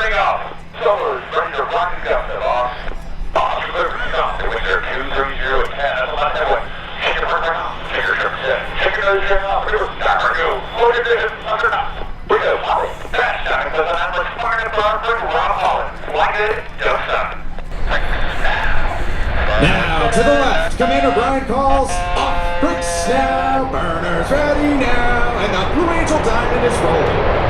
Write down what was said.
everything off. Solo's ready to rock and guns it, boss. Boss, clear for stop. When you're 2, 3, 0, and 10. That's about that way. Shake your front off. Shake your trim set. Shake your nose trim off. Timer go. Load your ignition. Up or not. We go, Polly. Fast time says an analyst firing for our friend Rob Holland. Like it, don't stop. Now to the left, Commander Brian calls off. Bricks now, burners ready now, and the Blue Angel Diamond is rolling.